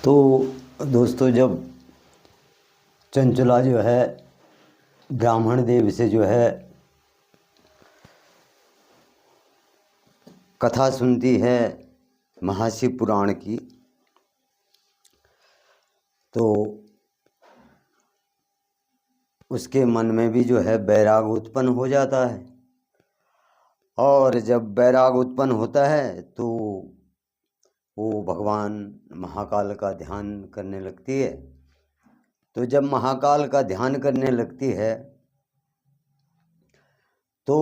तो दोस्तों, जब चंचला जो है ब्राह्मण देव से जो है कथा सुनती है महाशिव पुराण की, तो उसके मन में भी जो है वैराग उत्पन्न हो जाता है। और जब वैराग उत्पन्न होता है तो वो भगवान महाकाल का ध्यान करने लगती है। तो जब महाकाल का ध्यान करने लगती है तो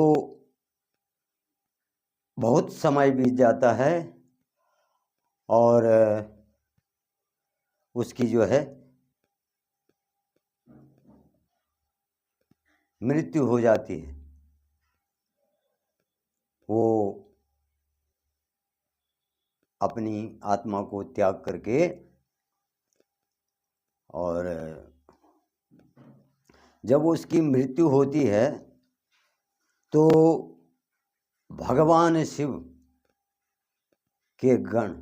बहुत समय बीत जाता है और उसकी जो है मृत्यु हो जाती है। वो अपनी आत्मा को त्याग करके और जब उसकी मृत्यु होती है तो भगवान शिव के गण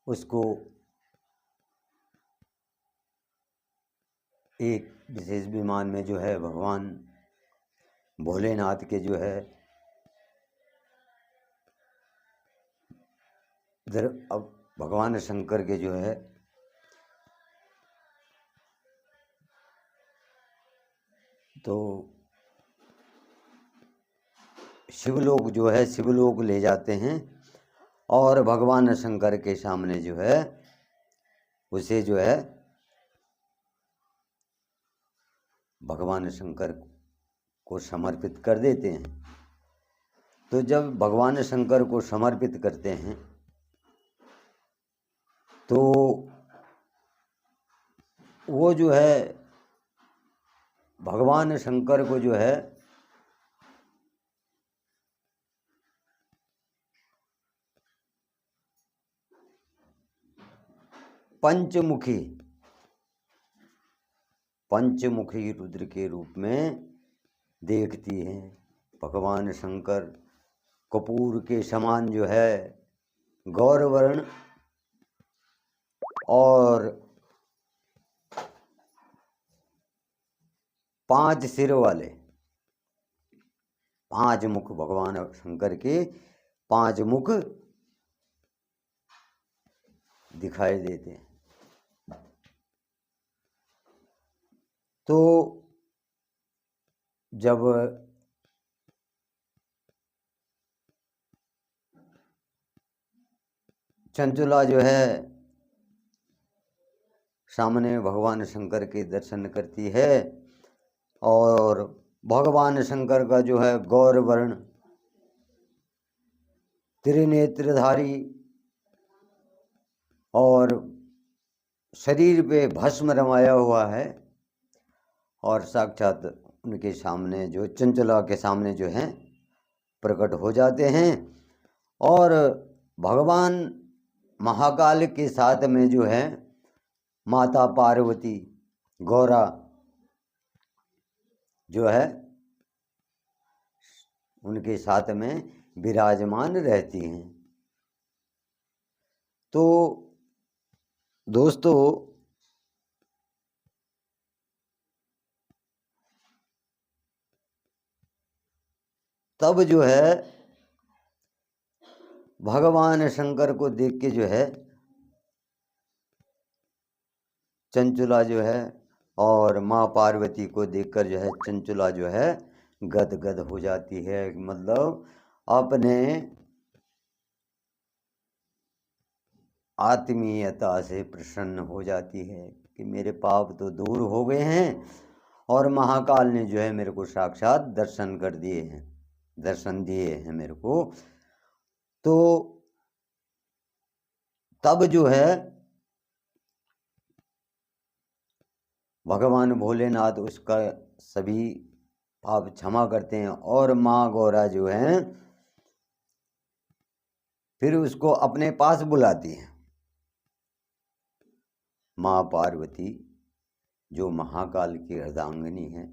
उसको एक विशेष विमान में जो है भगवान भोलेनाथ के जो है अब भगवान शंकर के जो है तो शिवलोक जो है शिवलोक ले जाते हैं और भगवान शंकर के सामने जो है उसे जो है भगवान शंकर को समर्पित कर देते हैं। तो जब भगवान शंकर को समर्पित करते हैं तो वो जो है भगवान शंकर को जो है पंचमुखी रुद्र के रूप में देखती हैं। भगवान शंकर कपूर के समान जो है गौरवर्ण और 5 सिर वाले 5 मुख, भगवान शंकर के 5 मुख दिखाई देते हैं। तो जब चंचला जो है सामने भगवान शंकर के दर्शन करती है और भगवान शंकर का जो है गौरवर्ण त्रिनेत्रधारी और शरीर पे भस्म रमाया हुआ है और साक्षात उनके सामने जो चंचला के सामने जो है प्रकट हो जाते हैं। और भगवान महाकाल के साथ में जो है माता पार्वती गौरा जो है उनके साथ में विराजमान रहती हैं। तो दोस्तों, तब जो है भगवान शंकर को देख के जो है चंचला जो है और माँ पार्वती को देखकर जो है चंचला जो है गदगद हो जाती है। मतलब अपने आत्मीयता से प्रसन्न हो जाती है कि मेरे पाप तो दूर हो गए हैं और महाकाल ने जो है मेरे को साक्षात दर्शन दिए हैं मेरे को। तो तब जो है भगवान भोलेनाथ उसका सभी पाप क्षमा करते हैं और माँ गौरा जो है फिर उसको अपने पास बुलाती है। माँ पार्वती जो महाकाल की अर्धांगिनी है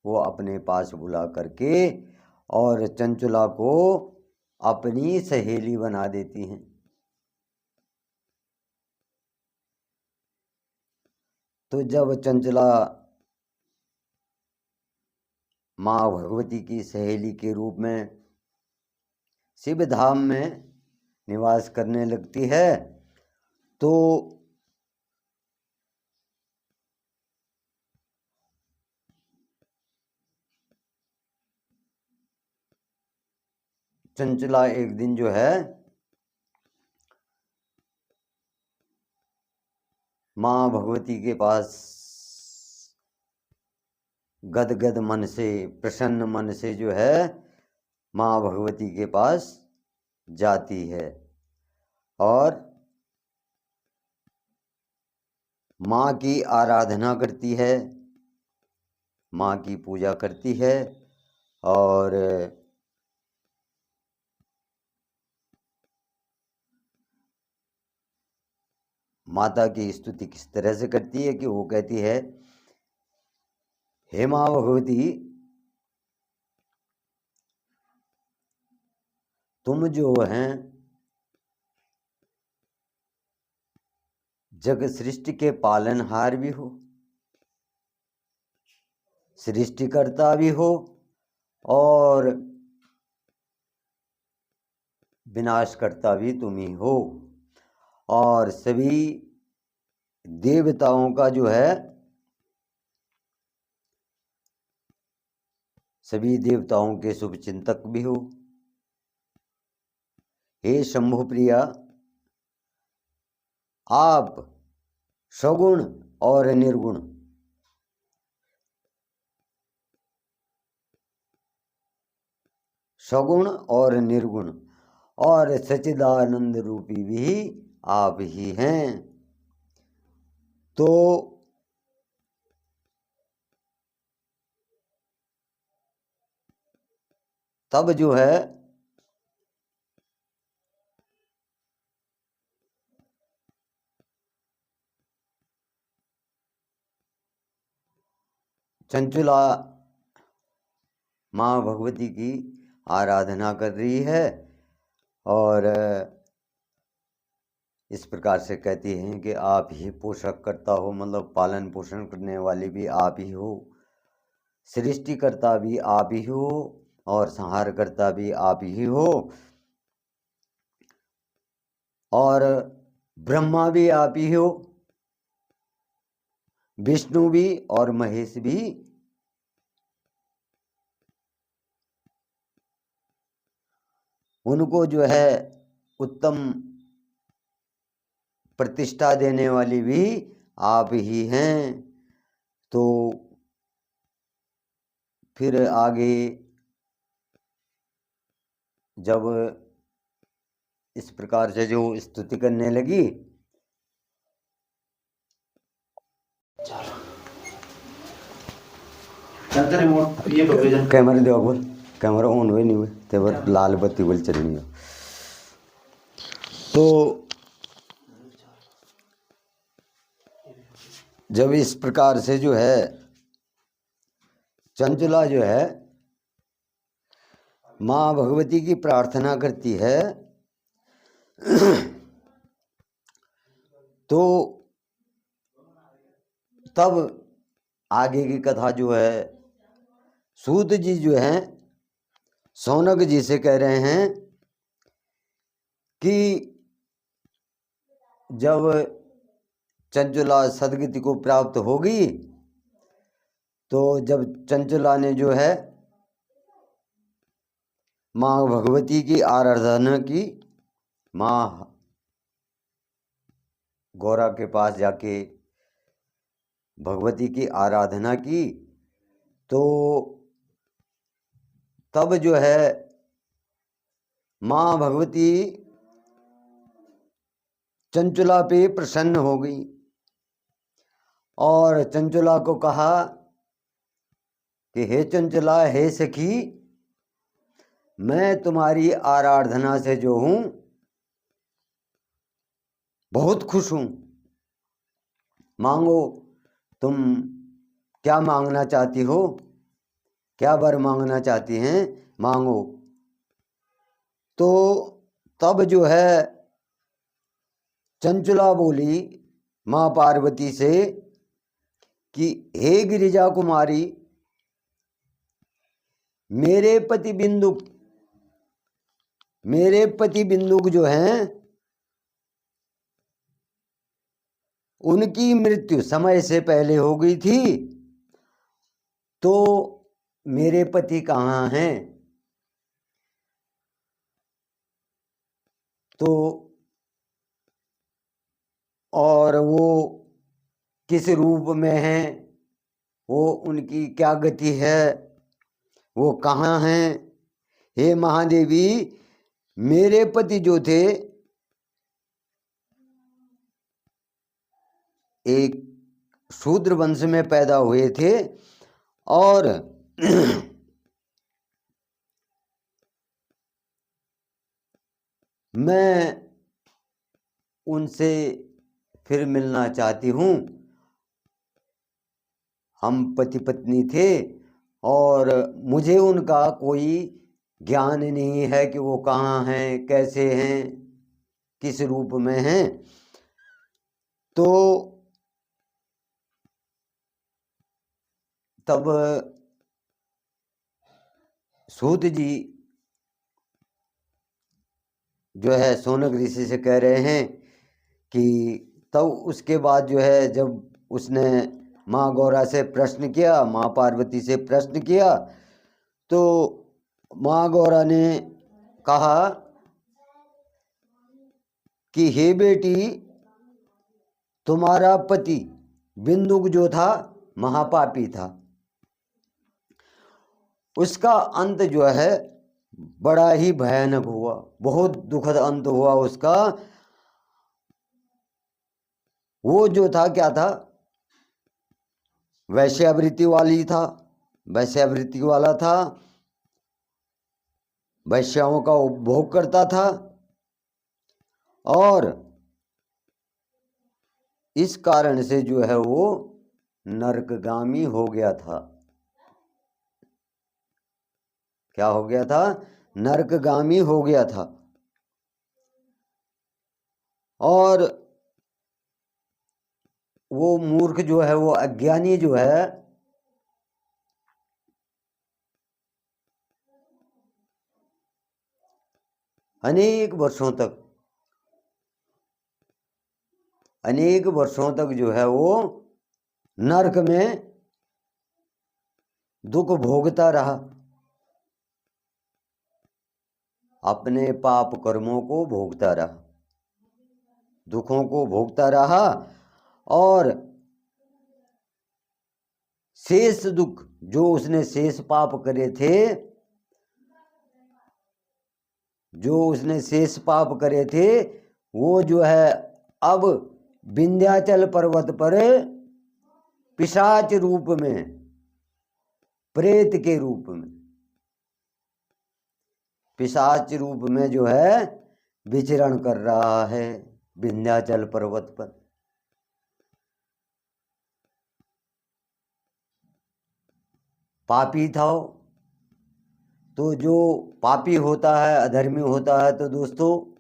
वो अपने पास बुला करके और चंचला को अपनी सहेली बना देती हैं। तो जब चंचला माँ भगवती की सहेली के रूप में शिव धाम में निवास करने लगती है तो चंचला एक दिन जो है माँ भगवती के पास गदगद मन से, प्रसन्न मन से जो है माँ भगवती के पास जाती है और माँ की आराधना करती है, माँ की पूजा करती है और माता की स्तुति किस तरह से करती है कि वो कहती है, हे माँ भगवती, तुम जो हैं जग सृष्टि के पालनहार भी हो, सृष्टिकर्ता भी हो और विनाशकर्ता भी तुम ही हो। और सभी देवताओं का जो है, सभी देवताओं के शुभ चिंतक भी हो। हे शंभु प्रिया, आप सगुण और निर्गुण, सगुण और निर्गुण और सच्चिदानंद रूपी भी आप ही हैं। तो तब जो है चंचला माँ भगवती की आराधना कर रही है और इस प्रकार से कहती हैं कि आप ही पोषक करता हो, मतलब पालन पोषण करने वाले भी आप ही हो, सृष्टिकर्ता भी आप ही हो और संहारकर्ता भी आप ही हो और ब्रह्मा भी आप ही हो, विष्णु भी और महेश भी उनको जो है उत्तम प्रतिष्ठा देने वाली भी आप ही हैं। तो फिर आगे जब इस प्रकार से जो स्तुति करने लगी, कैमरे दो बोल, कैमरा ऑन हुए नहीं हुए तेवर लाल बत्ती बोल चलनी हो। तो जब इस प्रकार से जो है चंचला जो है माँ भगवती की प्रार्थना करती है तो तब आगे की कथा जो है सूत जी जो हैं शौनक जी से कह रहे हैं कि जब चंचला सदगति को प्राप्त होगी तो जब चंचला ने जो है माँ भगवती की आराधना की, माँ गौरा के पास जाके भगवती की आराधना की, तो तब जो है माँ भगवती चंचला पे प्रसन्न हो गई और चंचला को कहा कि हे चंचला, हे सखी, मैं तुम्हारी आराधना से जो हूँ बहुत खुश हूँ, मांगो, तुम क्या मांगना चाहती हो, क्या वर मांगना चाहती हैं, मांगो। तो तब जो है चंचला बोली माँ पार्वती से कि हे गिरिजा कुमारी, मेरे पति बिंदुक जो हैं उनकी मृत्यु समय से पहले हो गई थी, तो मेरे पति कहाँ हैं? तो और वो किस रूप में हैं, वो उनकी क्या गति है, वो कहाँ हैं? हे महादेवी, मेरे पति जो थे एक शूद्र वंश में पैदा हुए थे और मैं उनसे फिर मिलना चाहती हूँ। हम पति पत्नी थे और मुझे उनका कोई ज्ञान नहीं है कि वो कहाँ हैं, कैसे हैं, किस रूप में हैं। तो तब सूत जी जो है शौनक ऋषि से कह रहे हैं कि तब उसके बाद जो है जब उसने माँ गौरा से प्रश्न किया, माँ पार्वती से प्रश्न किया, तो माँ गौरा ने कहा कि हे बेटी, तुम्हारा पति बिंदुक जो था महापापी था, उसका अंत जो है बड़ा ही भयानक हुआ, बहुत दुखद अंत हुआ उसका। वो जो था क्या था, वैश्यावृत्ति वाला था, वैश्याओं का उपभोग करता था और इस कारण से जो है वो नरकगामी हो गया था। क्या हो गया था? नरकगामी हो गया था। और वो मूर्ख जो है, वो अज्ञानी जो है, अनेक वर्षों तक जो है वो नरक में दुख भोगता रहा, अपने पाप कर्मों को भोगता रहा, दुखों को भोगता रहा और शेष दुख जो उसने शेष पाप करे थे, वो जो है अब विंध्याचल पर्वत पर पिशाच रूप में, प्रेत के रूप में, पिशाच रूप में जो है विचरण कर रहा है विंध्याचल पर्वत पर। पापी था तो जो पापी होता है, अधर्मी होता है, तो दोस्तों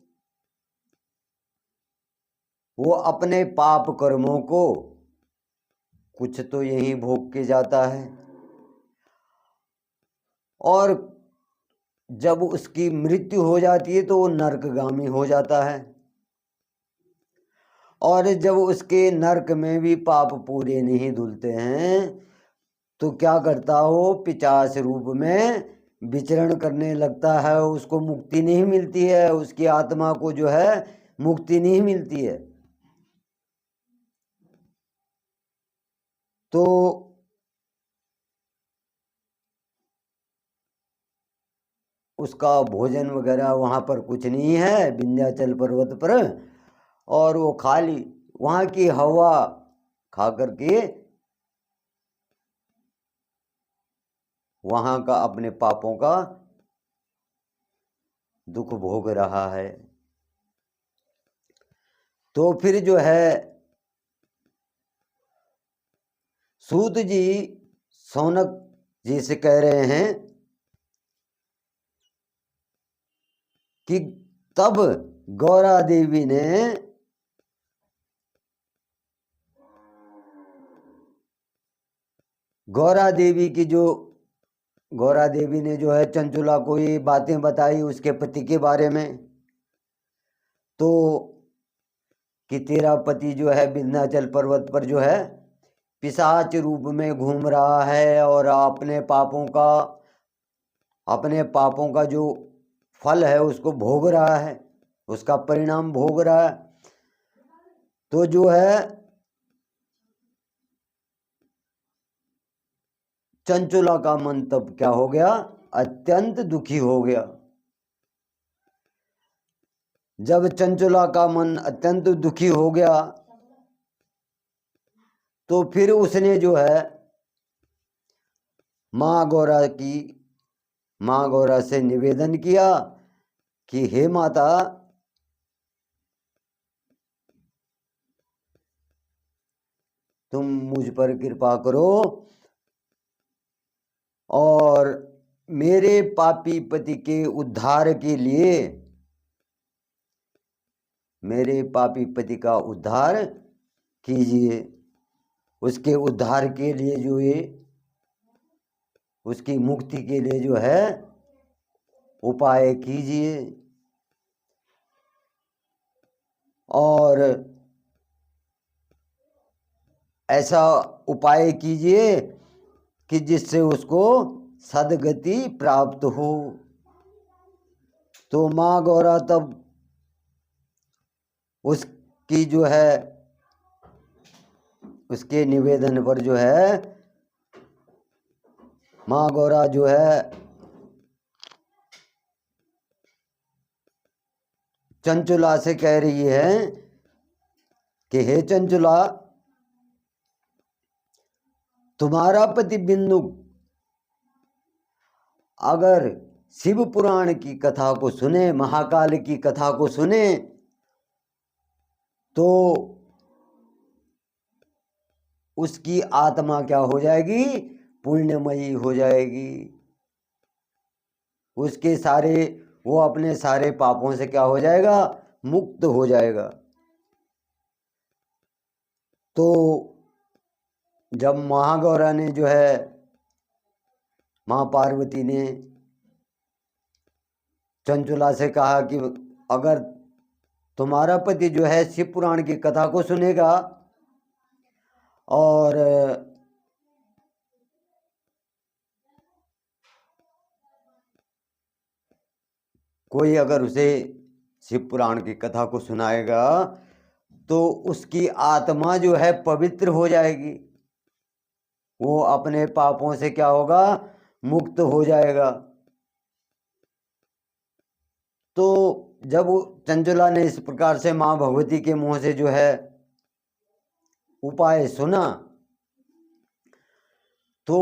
वो अपने पाप कर्मों को कुछ तो यही भोग के जाता है और जब उसकी मृत्यु हो जाती है तो वो नरकगामी हो जाता है और जब उसके नरक में भी पाप पूरे नहीं धुलते हैं तो क्या करता हो, पिशाच रूप में विचरण करने लगता है। उसको मुक्ति नहीं मिलती है, उसकी आत्मा को जो है मुक्ति नहीं मिलती है। तो उसका भोजन वगैरह वहाँ पर कुछ नहीं है विंध्याचल पर्वत पर, और वो खाली वहाँ की हवा खा करके वहाँ का अपने पापों का दुख भोग रहा है। तो फिर जो है सूत जी शौनक जी से कह रहे हैं कि तब गौरा देवी ने गौरा देवी ने जो है चंचुला को ये बातें बताई उसके पति के बारे में, तो कि तेरा पति जो है विंध्याचल पर्वत पर जो है पिशाच रूप में घूम रहा है और अपने पापों का जो फल है उसको भोग रहा है, उसका परिणाम भोग रहा है। तो जो है चंचुला का मन तब क्या हो गया, अत्यंत दुखी हो गया। जब चंचुला का मन अत्यंत दुखी हो गया तो फिर उसने जो है माँ गौरा से निवेदन किया कि हे माता, तुम मुझ पर कृपा करो और मेरे पापी पति के उद्धार के लिए, मेरे पापी पति का उद्धार कीजिए। उसके उद्धार के लिए जो ये उसकी मुक्ति के लिए जो है उपाय कीजिए और ऐसा उपाय कीजिए कि जिससे उसको सद्गति प्राप्त हो। तो माँ गौरा तब उसकी जो है उसके निवेदन पर जो है माँ गौरा जो है चंचुला से कह रही है कि हे चंचुला, तुम्हारा पति बिंदु अगर शिव पुराण की कथा को सुने, महाकाल की कथा को सुने, तो उसकी आत्मा क्या हो जाएगी, पुण्यमयी हो जाएगी। वो अपने सारे पापों से क्या हो जाएगा, मुक्त हो जाएगा। तो जब महागौरा ने जो है माँ पार्वती ने चंचुला से कहा कि अगर तुम्हारा पति जो है शिव पुराण की कथा को सुनेगा और कोई अगर उसे शिव पुराण की कथा को सुनाएगा तो उसकी आत्मा जो है पवित्र हो जाएगी, वो अपने पापों से क्या होगा, मुक्त हो जाएगा। तो जब चंचुला ने इस प्रकार से माँ भगवती के मुंह से जो है उपाय सुना, तो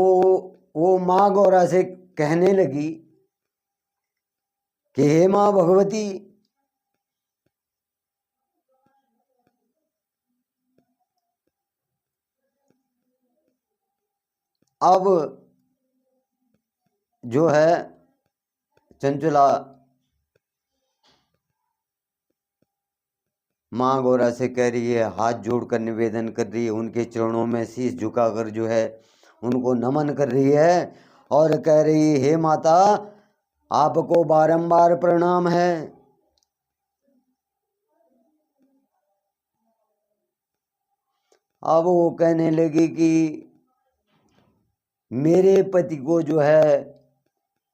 वो माँ गौरा से कहने लगी कि हे माँ भगवती, अब जो है चंचुला माँ गौरा से कह रही है, हाथ जोड़कर निवेदन कर रही है, उनके चरणों में शीश झुकाकर जो है उनको नमन कर रही है और कह रही है, हे माता, आपको बारंबार प्रणाम है। अब वो कहने लगी कि मेरे पति को जो है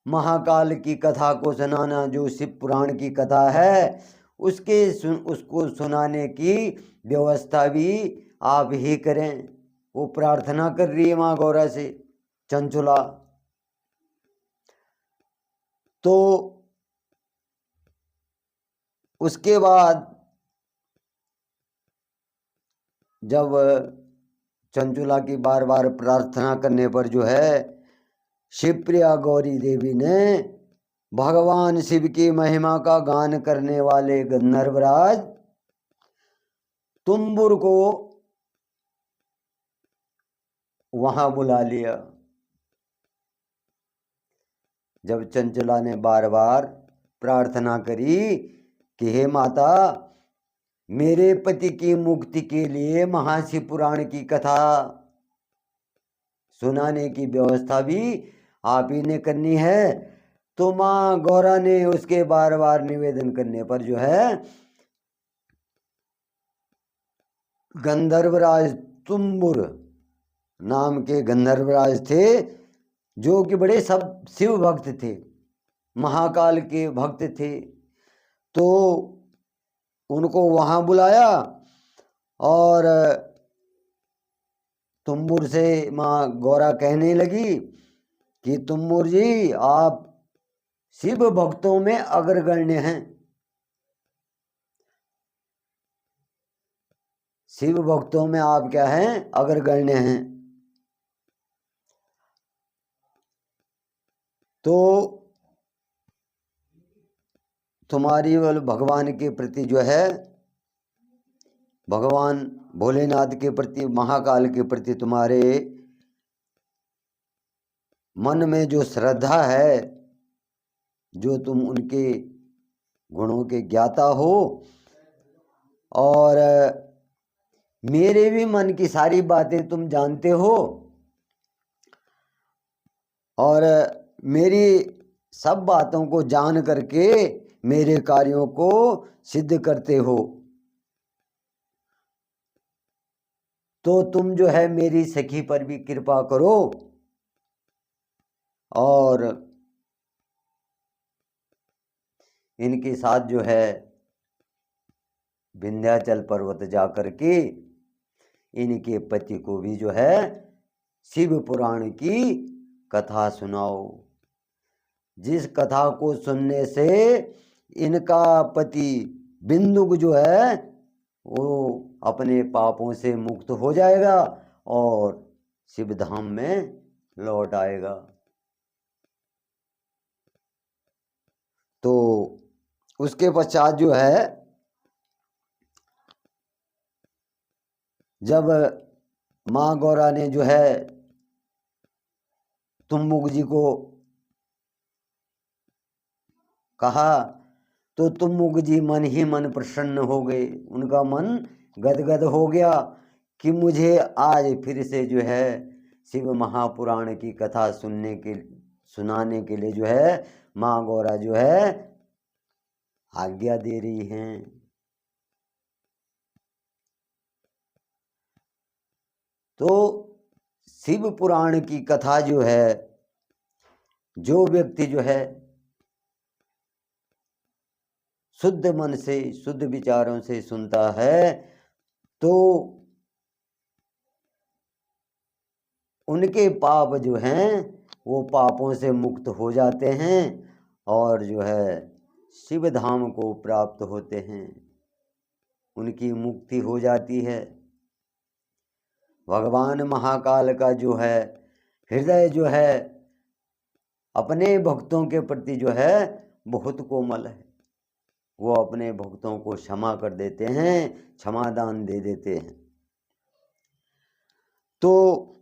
महाकाल की कथा को सुनाना, जो शिव पुराण की कथा है उसको सुनाने की व्यवस्था भी आप ही करें। वो प्रार्थना कर रही है माँ गौरा से चंचुला। तो उसके बाद जब चंचुला की बार बार प्रार्थना करने पर जो है शिवप्रिया गौरी देवी ने भगवान शिव की महिमा का गान करने वाले गंधर्वराज तुम्बुर को वहां बुला लिया। जब चंचुला ने बार बार प्रार्थना करी कि हे माता, मेरे पति की मुक्ति के लिए महाशिव पुराण की कथा सुनाने की व्यवस्था भी आप ही ने करनी है। तो माँ गौरा ने उसके बार बार निवेदन करने पर जो है गंधर्वराज तुम्बुर नाम के गंधर्वराज थे, जो कि बड़े सब शिव भक्त थे, महाकाल के भक्त थे। तो उनको वहाँ बुलाया और तुम्बुर से माँ गौरा कहने लगी कि तुम्बुर जी, आप शिव भक्तों में अग्रगण्य हैं। शिव भक्तों में आप क्या हैं? अग्रगण्य हैं। तो तुम्हारी भगवान के प्रति जो है, भगवान भोलेनाथ के प्रति, महाकाल के प्रति तुम्हारे मन में जो श्रद्धा है, जो तुम उनके गुणों के ज्ञाता हो, और मेरे भी मन की सारी बातें तुम जानते हो, और मेरी सब बातों को जान करके मेरे कार्यों को सिद्ध करते हो, तो तुम जो है मेरी सखी पर भी कृपा करो और इनके साथ जो है विंध्याचल पर्वत जाकर के इनके पति को भी जो है शिव पुराण की कथा सुनाओ, जिस कथा को सुनने से इनका पति बिंदुक जो है वो अपने पापों से मुक्त हो जाएगा और शिव धाम में लौट आएगा। तो उसके पश्चात जो है, जब माँ गौरा ने जो है तुम्बुक जी को कहा, तो तुम्बुक जी मन ही मन प्रसन्न हो गए। उनका मन गदगद हो गया कि मुझे आज फिर से जो है शिव महापुराण की कथा सुनाने के लिए जो है माँ गौरा जो है आज्ञा दे रही हैं। तो शिव पुराण की कथा जो है, जो व्यक्ति जो है शुद्ध मन से, शुद्ध विचारों से सुनता है, तो उनके पाप जो हैं वो पापों से मुक्त हो जाते हैं और जो है शिव धाम को प्राप्त होते हैं, उनकी मुक्ति हो जाती है। भगवान महाकाल का जो है हृदय जो है अपने भक्तों के प्रति जो है बहुत कोमल है। वो अपने भक्तों को क्षमा कर देते हैं, क्षमादान दे देते हैं। तो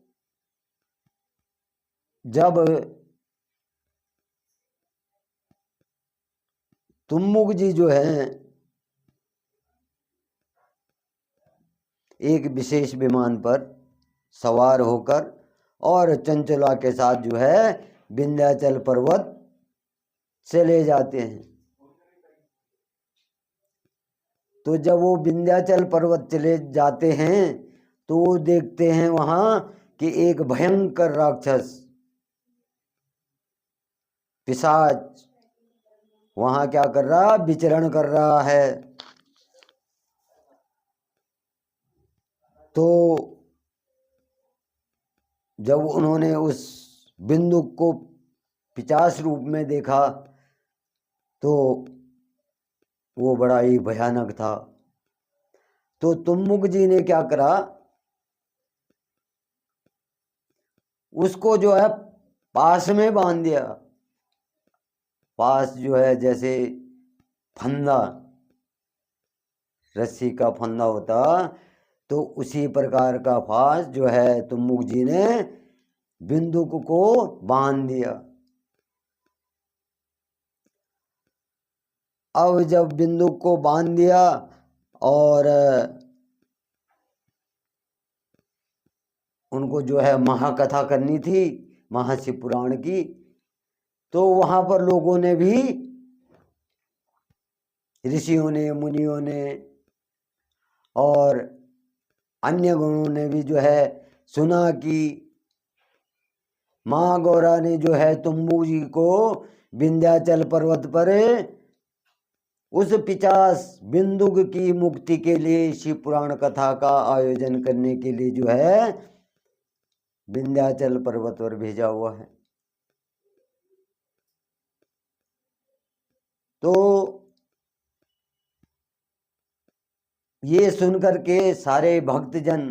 जब तुम्बुक जी जो है एक विशेष विमान पर सवार होकर और चंचला के साथ जो है विंध्याचल पर्वत चले जाते हैं, तो जब वो विंध्याचल पर्वत चले जाते हैं तो वो देखते हैं वहां कि एक भयंकर राक्षस पिशाच वहां क्या कर रहा, विचरण कर रहा है। तो जब उन्होंने उस बिंदुक को पिशाच रूप में देखा तो वो बड़ा ही भयानक था। तो तुम्बुक जी ने क्या करा, उसको जो है पास में बांध दिया। पास जो है जैसे फंदा, रस्सी का फंदा होता, तो उसी प्रकार का फास जो है तुम्बुक जी ने बिंदुक को बांध दिया। अब जब बिंदुक को बांध दिया और उनको जो है महाकथा करनी थी महाशिव पुराण की, तो वहाँ पर लोगों ने भी, ऋषियों ने, मुनियों ने और अन्य गणों ने भी जो है सुना कि माँ गौरा ने जो है तुम्बू जी को विंध्याचल पर्वत पर उस 50 बिंदुक की मुक्ति के लिए शिव पुराण कथा का आयोजन करने के लिए जो है विंध्याचल पर्वत पर भेजा हुआ है। तो ये सुनकर के सारे भक्तजन,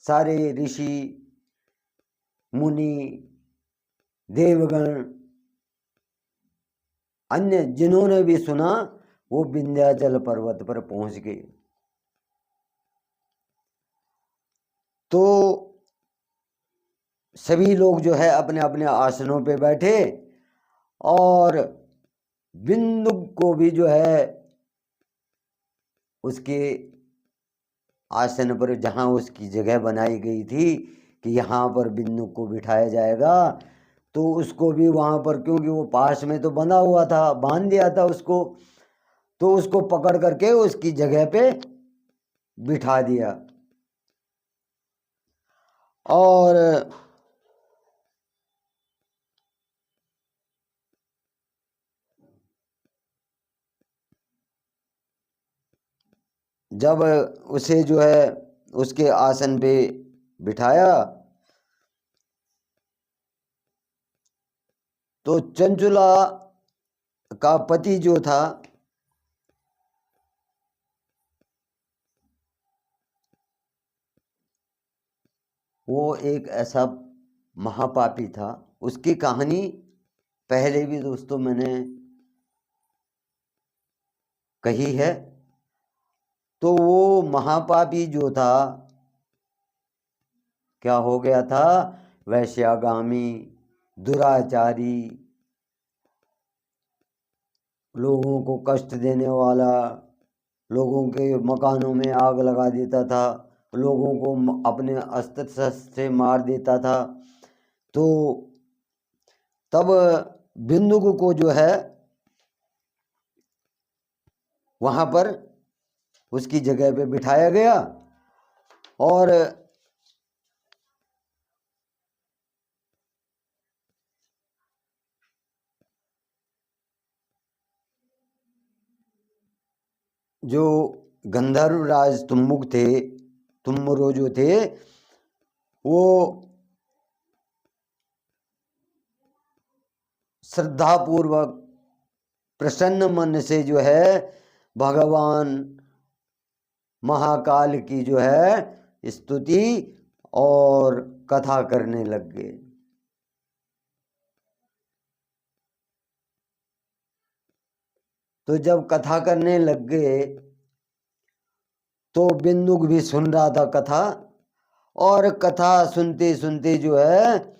सारे ऋषि मुनि, देवगण, अन्य जिन्होंने भी सुना वो विंध्याचल पर्वत पर पहुंच गए। तो सभी लोग जो है अपने अपने आसनों पे बैठे और बिंदुक को भी जो है उसके आसन पर, जहाँ उसकी जगह बनाई गई थी कि यहाँ पर बिंदुक को बिठाया जाएगा, तो उसको भी वहाँ पर, क्योंकि वो पास में तो बंधा हुआ था, बांध दिया था उसको, तो उसको पकड़ करके उसकी जगह पे बिठा दिया। और जब उसे जो है उसके आसन पे बिठाया तो चंचुला का पति जो था वो एक ऐसा महापापी था। उसकी कहानी पहले भी दोस्तों मैंने कही है। तो वो महापापी जो था, क्या हो गया था, वैश्यागामी, दुराचारी, लोगों को कष्ट देने वाला, लोगों के मकानों में आग लगा देता था, लोगों को अपने अस्त्र शस्त्र से मार देता था। तो तब बिंदुक को जो है वहाँ पर उसकी जगह पे बिठाया गया और जो गंधर्व राज तुम्बुक थे, तुम्बुरो जो थे, वो श्रद्धापूर्वक प्रसन्न मन से जो है भगवान महाकाल की जो है स्तुति और कथा करने लग गए। तो जब कथा करने लग गए तो बिंदुक भी सुन रहा था कथा, और कथा सुनते सुनते जो है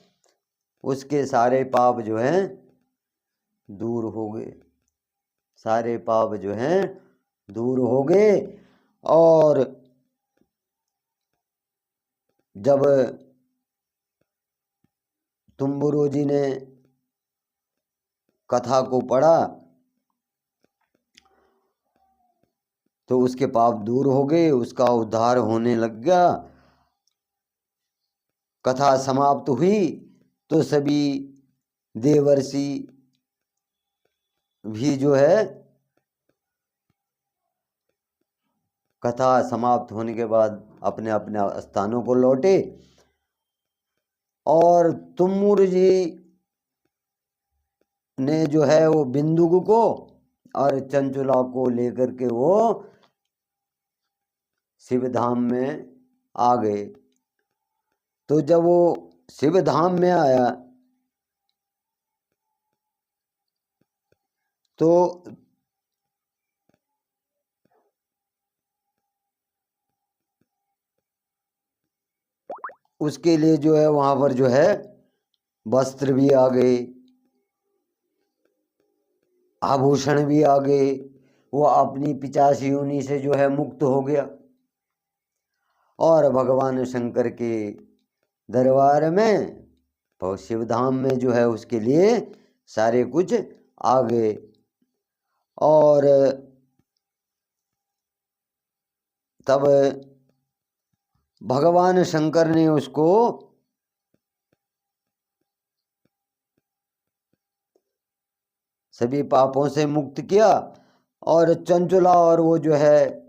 उसके सारे पाप जो हैं दूर हो गए, सारे पाप जो हैं दूर हो गए। और जब तुम्बुरो जी ने कथा को पढ़ा तो उसके पाप दूर हो गए, उसका उद्धार होने लग गया। कथा समाप्त हुई तो सभी देवर्षि भी जो है कथा समाप्त होने के बाद अपने अपने स्थानों को लौटे और तुम्बुर जी ने जो है वो बिंदुक को और चंचुला को लेकर के वो शिवधाम में आ गए। तो जब वो शिवधाम में आया तो उसके लिए जो है वहाँ पर जो है वस्त्र भी आ गए, आभूषण भी आ गए, वो अपनी 85 योनि से जो है मुक्त हो गया और भगवान शंकर के दरबार में तो शिवधाम में जो है उसके लिए सारे कुछ आ गए। और तब भगवान शंकर ने उसको सभी पापों से मुक्त किया और चंचुला और वो जो है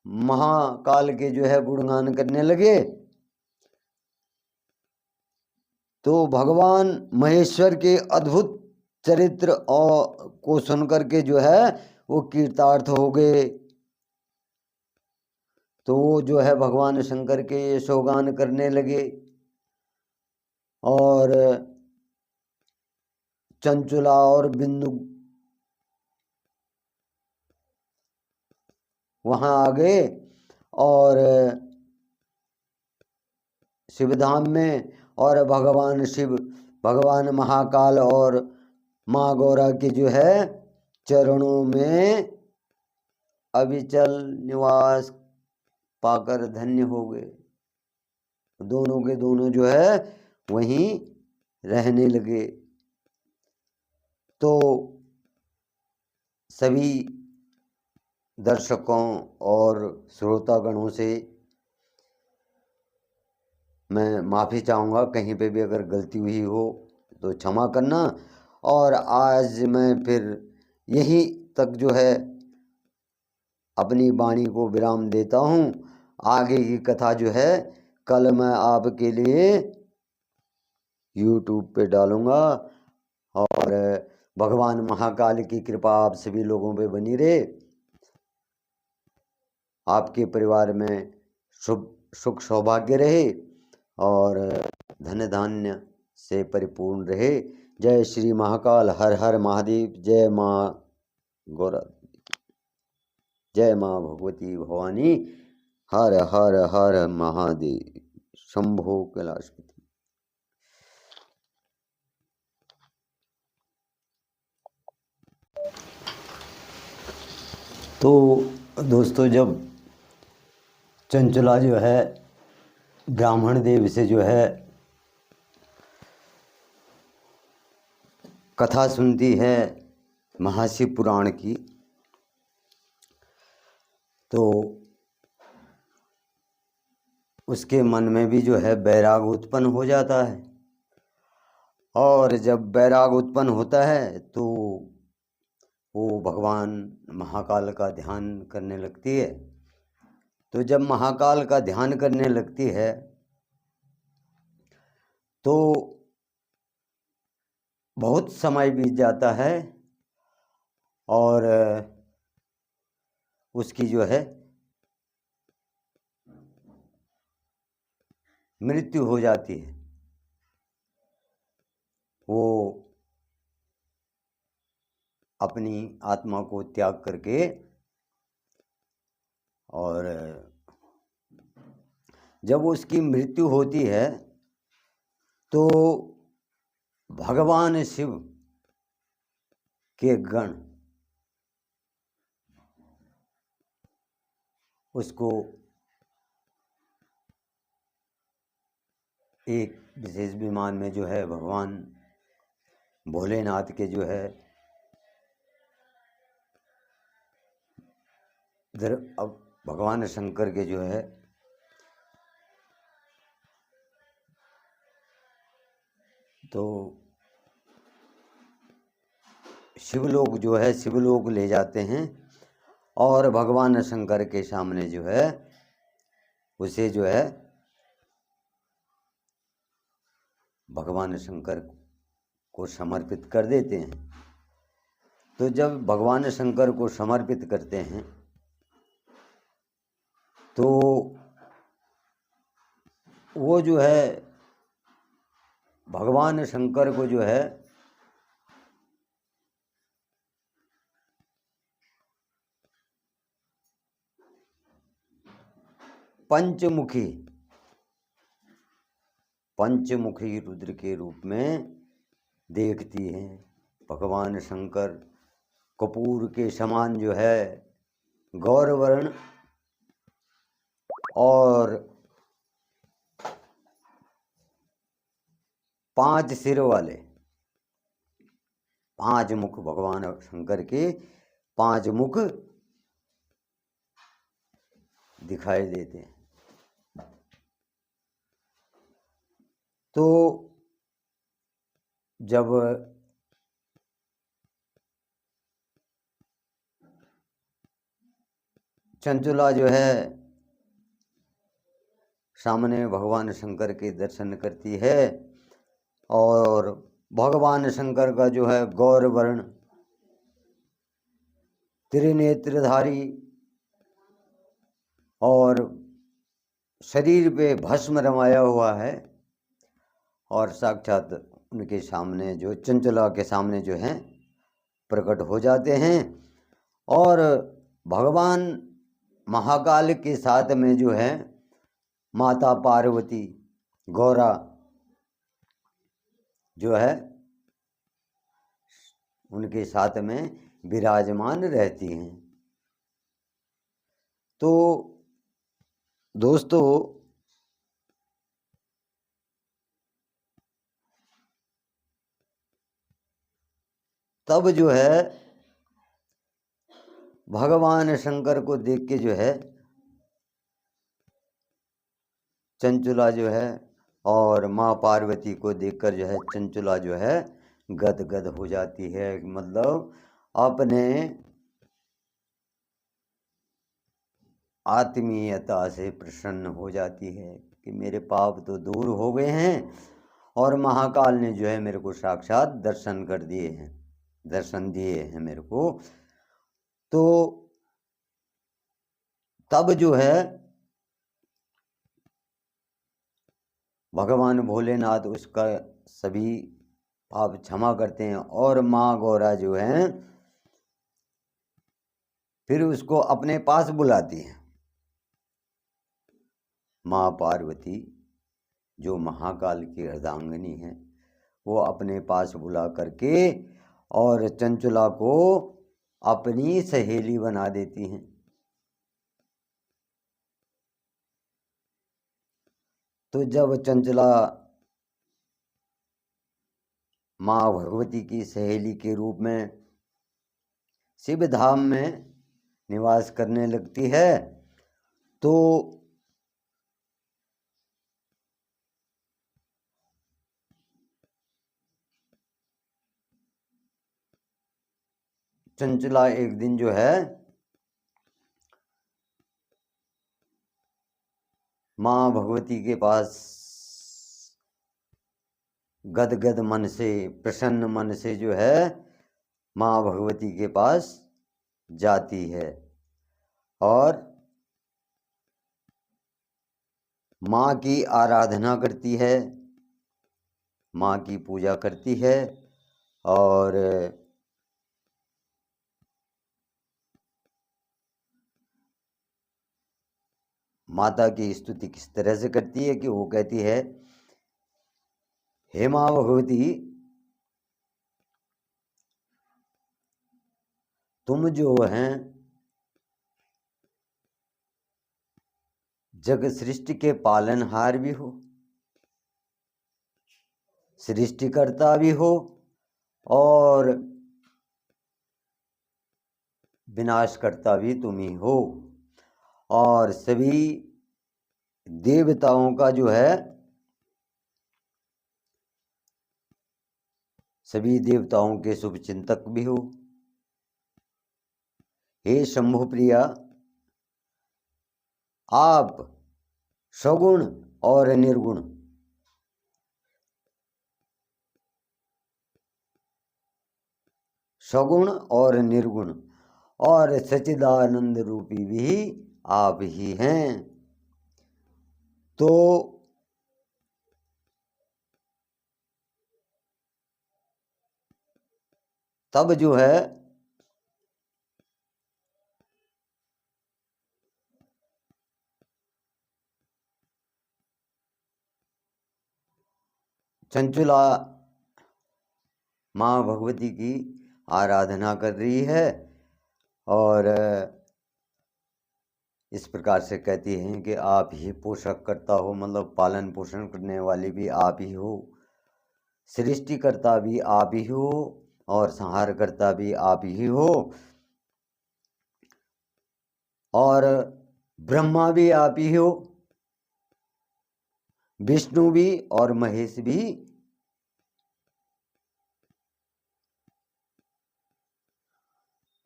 महाकाल के जो है गुणगान करने लगे। तो भगवान महेश्वर के अद्भुत चरित्र और को सुनकर के जो है वो कीर्तार्थ हो गए। तो वो जो है भगवान शंकर के यशोगान करने लगे और चंचुला और बिंदु वहाँ आ गए और शिवधाम में और भगवान शिव, भगवान महाकाल और माँ गौरा के जो है चरणों में अविचल निवास पाकर धन्य हो गए। दोनों के दोनों जो है वहीं रहने लगे। तो सभी दर्शकों और श्रोतागणों से मैं माफ़ी चाहूँगा, कहीं पे भी अगर गलती हुई हो तो क्षमा करना। और आज मैं फिर यहीं तक जो है अपनी वाणी को विराम देता हूँ। आगे की कथा जो है कल मैं आपके लिए YouTube पे डालूँगा और भगवान महाकाल की कृपा आप सभी लोगों पे बनी रहे। आपके परिवार में सुख सौभाग्य रहे और धन धान्य से परिपूर्ण रहे। जय श्री महाकाल, हर हर महादेव। जय माँ गौरा, जय माँ भगवती भवानी। हर हर हर महादेव। शंभो कैलाशपति। तो दोस्तों, जब चंचला जो है ब्राह्मण देव से जो है कथा सुनती है महाशिव पुराण की, तो उसके मन में भी जो है बैराग उत्पन्न हो जाता है। और जब बैराग उत्पन्न होता है तो वो भगवान महाकाल का ध्यान करने लगती है। तो जब महाकाल का ध्यान करने लगती है तो बहुत समय बीत जाता है और उसकी जो है मृत्यु हो जाती है। वो अपनी आत्मा को त्याग करके और जब उसकी मृत्यु होती है तो भगवान शिव के गण उसको एक विशेष विमान में जो है भगवान भोलेनाथ के जो है अब भगवान शंकर के जो है तो शिवलोक जो है शिवलोक ले जाते हैं और भगवान शंकर के सामने जो है उसे जो है भगवान शंकर को समर्पित कर देते हैं। तो जब भगवान शंकर को समर्पित करते हैं तो वो जो है भगवान शंकर को जो है पंचमुखी रुद्र के रूप में देखती हैं। भगवान शंकर कपूर के समान जो है गौरवर्ण और 5 सिर वाले, 5 मुख भगवान शंकर के 5 मुख दिखाई देते हैं। तो जब चंचुला जो है सामने भगवान शंकर के दर्शन करती है और भगवान शंकर का जो है गौरवर्ण त्रिनेत्रधारी और शरीर पे भस्म रमाया हुआ है और साक्षात उनके सामने जो चंचला के सामने जो है प्रकट हो जाते हैं। और भगवान महाकाल के साथ में जो है माता पार्वती गौरा जो है उनके साथ में विराजमान रहती हैं। तो दोस्तों तब जो है भगवान शंकर को देख के जो है चंचुला जो है और माँ पार्वती को देखकर जो है चंचुला जो है गदगद हो जाती है, मतलब अपने आत्मीयता से प्रसन्न हो जाती है कि मेरे पाप तो दूर हो गए हैं और महाकाल ने जो है मेरे को साक्षात दर्शन कर दिए हैं, दर्शन दिए हैं मेरे को। तो तब जो है भगवान भोलेनाथ उसका सभी पाप क्षमा करते हैं और माँ गौरा जो है फिर उसको अपने पास बुलाती है। माँ पार्वती जो महाकाल की अर्धांगिनी है वो अपने पास बुला करके और चंचुला को अपनी सहेली बना देती हैं। तो जब चंचला माँ भगवती की सहेली के रूप में शिव धाम में निवास करने लगती है तो चंचला एक दिन जो है माँ भगवती के पास गदगद मन से प्रसन्न मन से जो है माँ भगवती के पास जाती है और माँ की आराधना करती है, माँ की पूजा करती है और माता की स्तुति किस तरह से करती है कि वो कहती है, हे माँ भगवती तुम जो हैं जग सृष्टि के पालनहार भी हो, सृष्टिकर्ता भी हो और विनाशकर्ता भी तुम ही हो और सभी देवताओं का जो है सभी देवताओं के शुभ चिंतक भी हो। हे शंभु प्रिया आप सगुण और निर्गुण सगुण और निर्गुण और सच्चिदानंद रूपी भी आप ही हैं। तो तब जो है चंचुला माँ भगवती की आराधना कर रही है और इस प्रकार से कहती हैं कि आप ही पोषक करता हो, मतलब पालन पोषण करने वाली भी आप ही हो, सृष्टिकर्ता भी आप ही हो और संहारकर्ता भी आप ही हो, और ब्रह्मा भी आप ही हो, विष्णु भी और महेश भी।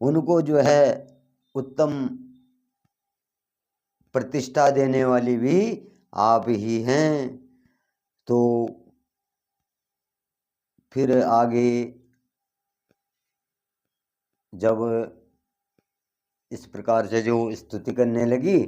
उनको जो है उत्तम प्रतिष्ठा देने वाली भी आप ही हैं। तो फिर आगे जब इस प्रकार से जो स्तुति करने लगी